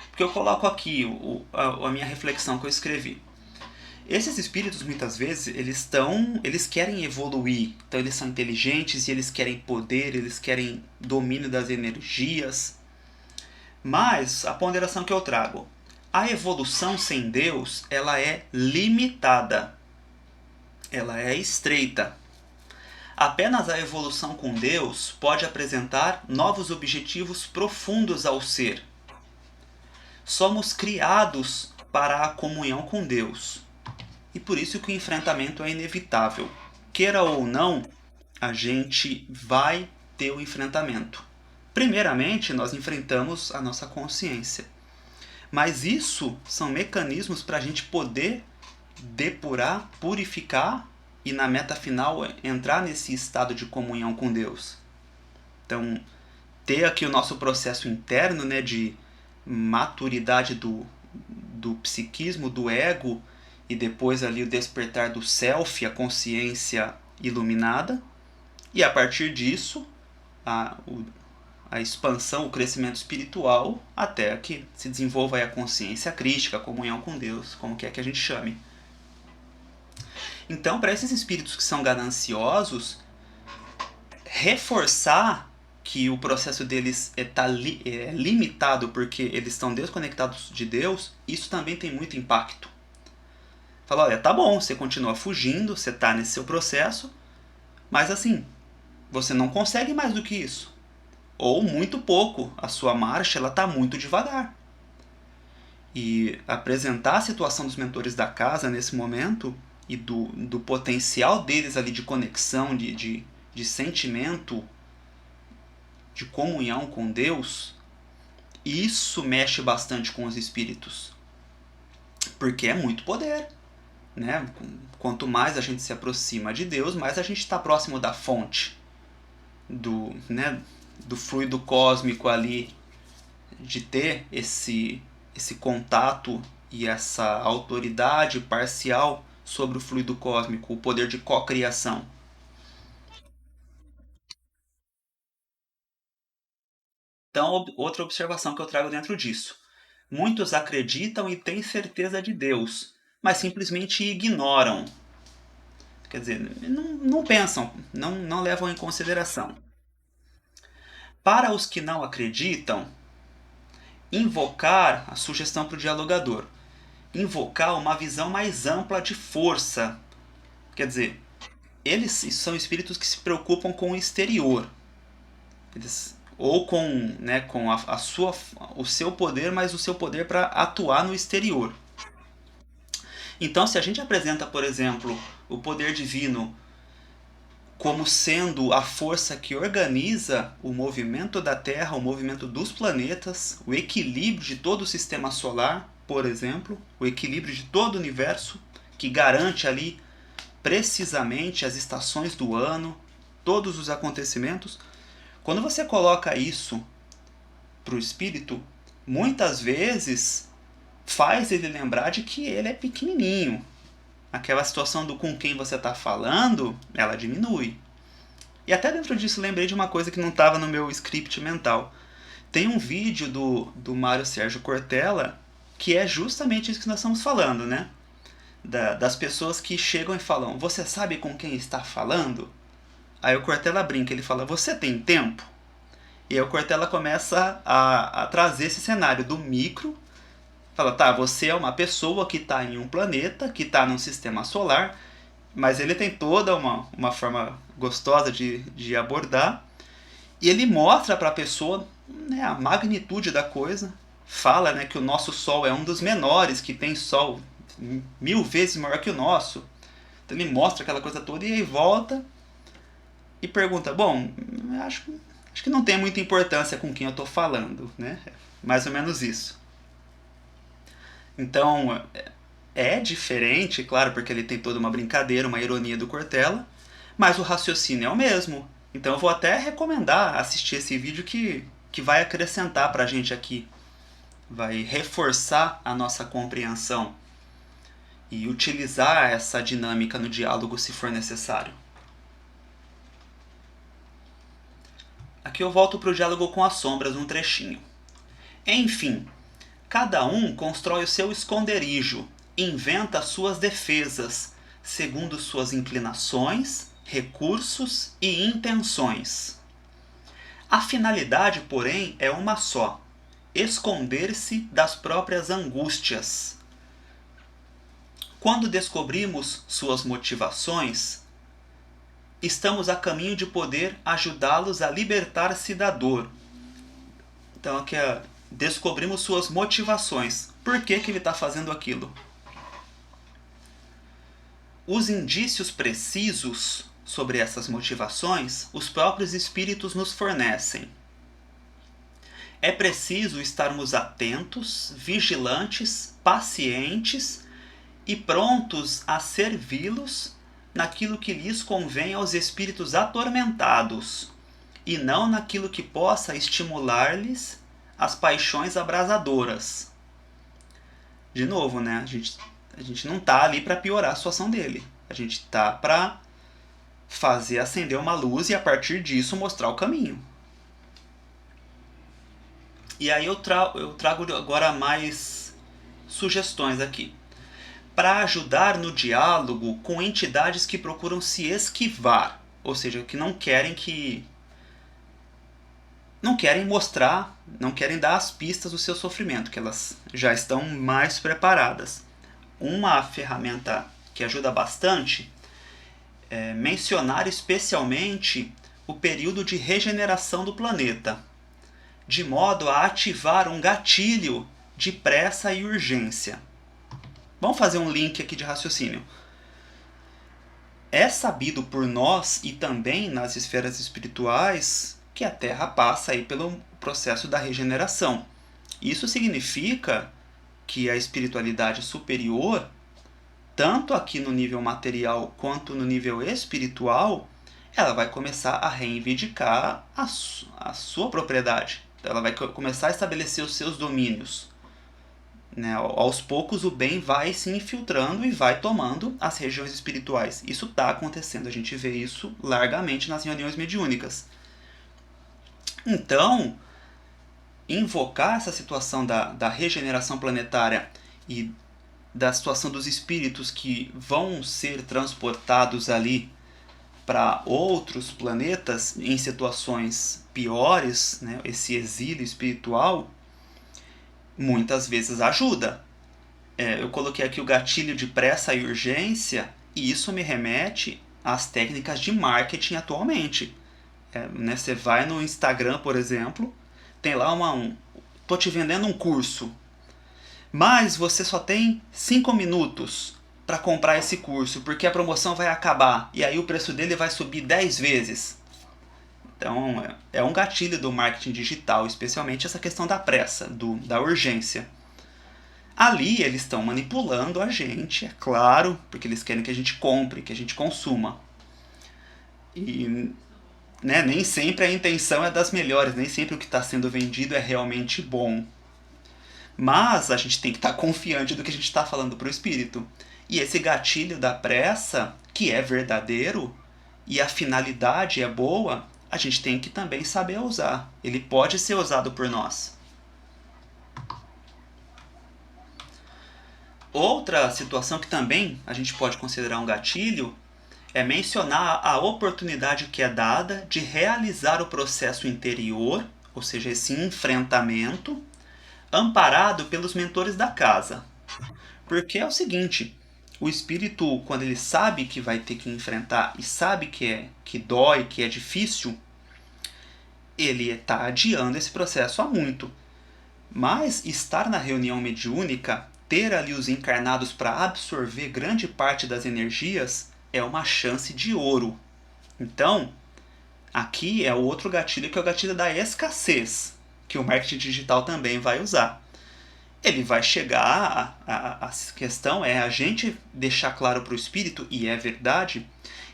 Porque eu coloco aqui a minha reflexão que eu escrevi. Esses espíritos, muitas vezes, eles querem evoluir. Então, eles são inteligentes e eles querem poder, eles querem domínio das energias. Mas, a ponderação que eu trago, a evolução sem Deus, ela é limitada. Ela é estreita. Apenas a evolução com Deus pode apresentar novos objetivos profundos ao ser. Somos criados para a comunhão com Deus. E por isso que o enfrentamento é inevitável. Queira ou não, a gente vai ter o enfrentamento. Primeiramente, nós enfrentamos a nossa consciência. Mas isso são mecanismos para a gente poder depurar, purificar e na meta final entrar nesse estado de comunhão com Deus. Então, ter aqui o nosso processo interno, né, de maturidade do psiquismo, do ego, e depois ali o despertar do self, a consciência iluminada, e a partir disso a expansão, o crescimento espiritual, até que se desenvolva aí a consciência crística, a comunhão com Deus, como quer que a gente chame. Então, para esses espíritos que são gananciosos, reforçar que o processo deles é limitado porque eles estão desconectados de Deus, isso também tem muito impacto. Fala, olha, tá bom, você continua fugindo, você está nesse seu processo, mas assim, você não consegue mais do que isso. Ou muito pouco, a sua marcha está muito devagar. E apresentar a situação dos mentores da casa nesse momento e do potencial deles ali de conexão, de sentimento, de comunhão com Deus, isso mexe bastante com os espíritos. Porque é muito poder. Né? Quanto mais a gente se aproxima de Deus, mais a gente está próximo da fonte, do fluido cósmico ali, de ter esse contato e essa autoridade parcial sobre o fluido cósmico, o poder de cocriação. Então, outra observação que eu trago dentro disso. Muitos acreditam e têm certeza de Deus, mas simplesmente ignoram. Quer dizer, não pensam, não levam em consideração. Para os que não acreditam, invocar a sugestão para o dialogador. Invocar uma visão mais ampla de força. Quer dizer, eles são espíritos que se preocupam com o exterior. Ou com o seu poder, mas o seu poder para atuar no exterior. Então, se a gente apresenta, por exemplo, o poder divino como sendo a força que organiza o movimento da Terra, o movimento dos planetas, o equilíbrio de todo o sistema solar, por exemplo, o equilíbrio de todo o universo, que garante ali precisamente as estações do ano, todos os acontecimentos. Quando você coloca isso para o espírito, muitas vezes faz ele lembrar de que ele é pequenininho. Aquela situação do com quem você está falando, ela diminui. E até dentro disso lembrei de uma coisa que não estava no meu script mental. Tem um vídeo do Mário Sérgio Cortella que é justamente isso que nós estamos falando, né? Das pessoas que chegam e falam, você sabe com quem está falando? Aí o Cortella brinca, ele fala, você tem tempo? E aí o Cortella começa a trazer esse cenário do micro. Fala, tá, você é uma pessoa que está em um planeta, que está num sistema solar, mas ele tem toda uma forma gostosa de abordar. E ele mostra para a pessoa, né, a magnitude da coisa. Fala, né, que o nosso Sol é um dos menores, que tem Sol 1000 vezes maior que o nosso. Então ele mostra aquela coisa toda e aí volta e pergunta, bom, acho que não tem muita importância com quem eu estou falando, né? Mais ou menos isso. Então, é diferente, claro, porque ele tem toda uma brincadeira, uma ironia do Cortella, mas o raciocínio é o mesmo. Então eu vou até recomendar assistir esse vídeo que vai acrescentar pra gente aqui. Vai reforçar a nossa compreensão e utilizar essa dinâmica no diálogo se for necessário. Aqui eu volto para o diálogo com as sombras, um trechinho. Enfim, cada um constrói o seu esconderijo, inventa suas defesas, segundo suas inclinações, recursos e intenções. A finalidade, porém, é uma só: esconder-se das próprias angústias. Quando descobrimos suas motivações, estamos a caminho de poder ajudá-los a libertar-se da dor. Então aqui descobrimos suas motivações. Por que ele está fazendo aquilo? Os indícios precisos sobre essas motivações, os próprios espíritos nos fornecem. É preciso estarmos atentos, vigilantes, pacientes e prontos a servi-los naquilo que lhes convém aos espíritos atormentados, e não naquilo que possa estimular-lhes as paixões abrasadoras. De novo, né? A gente não está ali para piorar a situação dele. A gente está para fazer acender uma luz e a partir disso mostrar o caminho. E aí eu trago agora mais sugestões aqui. Para ajudar no diálogo com entidades que procuram se esquivar, ou seja, que não querem mostrar, não querem dar as pistas do seu sofrimento, que elas já estão mais preparadas. Uma ferramenta que ajuda bastante é mencionar especialmente o período de regeneração do planeta, de modo a ativar um gatilho de pressa e urgência. Vamos fazer um link aqui de raciocínio. É sabido por nós e também nas esferas espirituais que a Terra passa aí pelo processo da regeneração. Isso significa que a espiritualidade superior, tanto aqui no nível material quanto no nível espiritual, ela vai começar a reivindicar a sua propriedade. Ela vai começar a estabelecer os seus domínios. Né? Aos poucos o bem vai se infiltrando e vai tomando as regiões espirituais. Isso está acontecendo, a gente vê isso largamente nas reuniões mediúnicas. Então, invocar essa situação da regeneração planetária e da situação dos espíritos que vão ser transportados ali para outros planetas em situações piores, né? Esse exílio espiritual, muitas vezes ajuda. Eu coloquei aqui o gatilho de pressa e urgência, e isso me remete às técnicas de marketing atualmente. Né? Você vai no Instagram, por exemplo, tem lá tô te vendendo um curso, mas você só tem 5 minutos para comprar esse curso, porque a promoção vai acabar, e aí o preço dele vai subir 10 vezes. Então, é um gatilho do marketing digital, especialmente essa questão da pressa, da urgência. Ali eles estão manipulando a gente, é claro, porque eles querem que a gente compre, que a gente consuma. E né, nem sempre a intenção é das melhores, nem sempre o que está sendo vendido é realmente bom. Mas a gente tem que estar confiante do que a gente está falando para o espírito. E esse gatilho da pressa, que é verdadeiro, e a finalidade é boa, a gente tem que também saber usar. Ele pode ser usado por nós. Outra situação que também a gente pode considerar um gatilho é mencionar a oportunidade que é dada de realizar o processo interior, ou seja, esse enfrentamento, amparado pelos mentores da casa. Porque é o seguinte, o espírito, quando ele sabe que vai ter que enfrentar e sabe que dói, que é difícil, ele está adiando esse processo há muito. Mas estar na reunião mediúnica, ter ali os encarnados para absorver grande parte das energias, é uma chance de ouro. Então, aqui é o outro gatilho, que é o gatilho da escassez, que o marketing digital também vai usar. Ele vai chegar, a questão é a gente deixar claro para o espírito, e é verdade,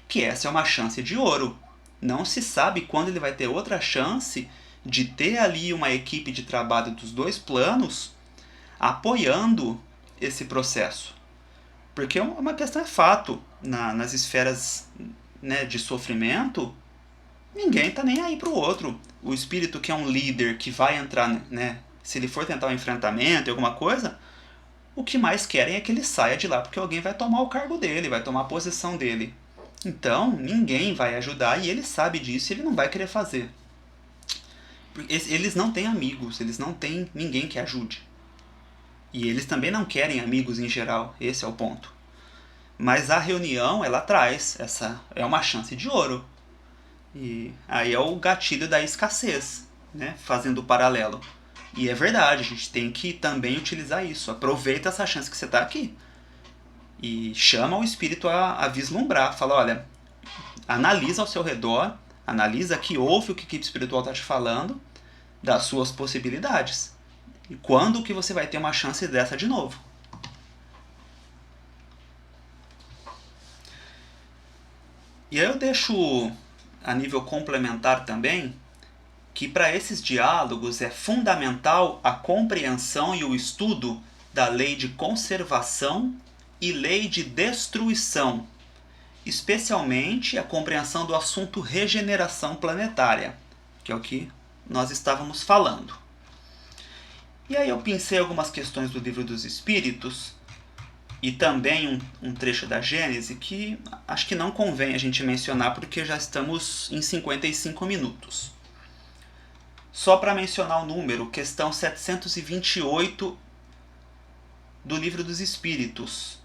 que essa é uma chance de ouro. Não se sabe quando ele vai ter outra chance de ter ali uma equipe de trabalho dos dois planos apoiando esse processo. Porque uma questão é fato, nas esferas, né, de sofrimento, ninguém está nem aí para o outro. O espírito que é um líder, que vai entrar, né, se ele for tentar um enfrentamento, alguma coisa, o que mais querem é que ele saia de lá, porque alguém vai tomar o cargo dele, vai tomar a posição dele. Então, ninguém vai ajudar, e ele sabe disso, e ele não vai querer fazer. Eles não têm amigos, eles não têm ninguém que ajude. E eles também não querem amigos em geral, esse é o ponto. Mas a reunião, ela traz, essa é uma chance de ouro. E aí é o gatilho da escassez, né? Fazendo o paralelo. E é verdade, a gente tem que também utilizar isso. Aproveita essa chance que você está aqui. E chama o espírito a vislumbrar. Fala, olha, analisa ao seu redor, analisa aqui, ouve o que a equipe espiritual está te falando, das suas possibilidades. E quando que você vai ter uma chance dessa de novo? E aí eu deixo a nível complementar também que para esses diálogos é fundamental a compreensão e o estudo da lei de conservação e lei de destruição, especialmente a compreensão do assunto regeneração planetária, que é o que nós estávamos falando. E aí eu pensei algumas questões do Livro dos Espíritos e também um trecho da Gênese que acho que não convém a gente mencionar porque já estamos em 55 minutos. Só para mencionar o número, questão 728 do Livro dos Espíritos,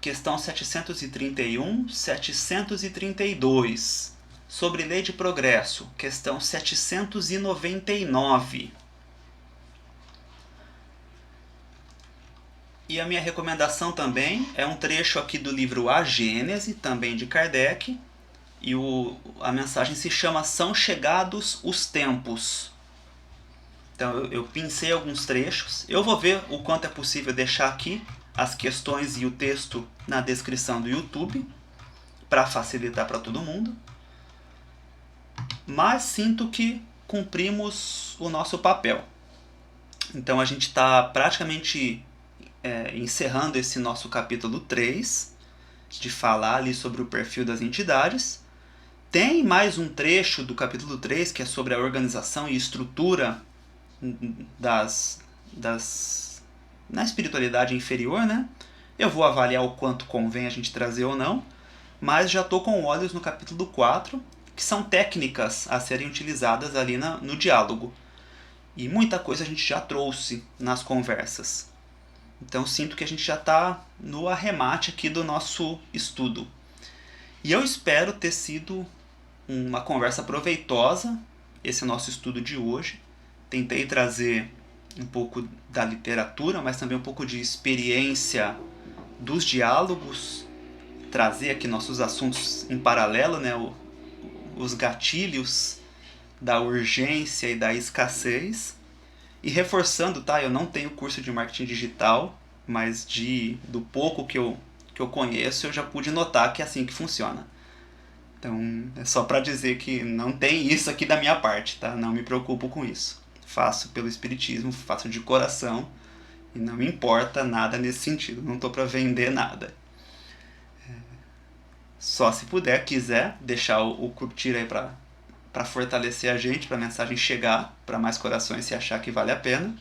questão 731, 732, sobre lei de progresso, questão 799. E a minha recomendação também é um trecho aqui do livro A Gênese, também de Kardec, e a mensagem se chama São Chegados os Tempos. Então eu pensei alguns trechos, eu vou ver o quanto é possível deixar aqui as questões e o texto na descrição do YouTube, para facilitar para todo mundo, mas sinto que cumprimos o nosso papel. Então a gente está praticamente encerrando esse nosso capítulo 3, de falar ali sobre o perfil das entidades. Tem mais um trecho do capítulo 3 que é sobre a organização e estrutura na espiritualidade inferior, né? Eu vou avaliar o quanto convém a gente trazer ou não, mas já estou com olhos no capítulo 4, que são técnicas a serem utilizadas ali no diálogo. E muita coisa a gente já trouxe nas conversas. Então sinto que a gente já está no arremate aqui do nosso estudo. E eu espero ter sido uma conversa proveitosa, esse nosso estudo de hoje. Tentei trazer um pouco da literatura, mas também um pouco de experiência dos diálogos, trazer aqui nossos assuntos em paralelo, né? Os gatilhos da urgência e da escassez. E reforçando, tá? Eu não tenho curso de marketing digital, mas do pouco que eu conheço, eu já pude notar que é assim que funciona. Então, é só para dizer que não tem isso aqui da minha parte, tá? Não me preocupo com isso. Faço pelo espiritismo, faço de coração e não me importa nada nesse sentido. Não tô para vender nada. Só se puder, quiser, deixar o curtir aí para fortalecer a gente, para a mensagem chegar para mais corações se achar que vale a pena.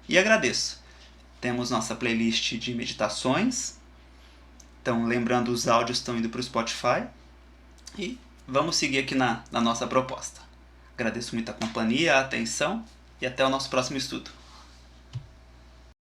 E agradeço. Temos nossa playlist de meditações. Então, lembrando, os áudios estão indo para o Spotify. E vamos seguir aqui na nossa proposta. Agradeço muito a companhia, a atenção e até o nosso próximo estudo.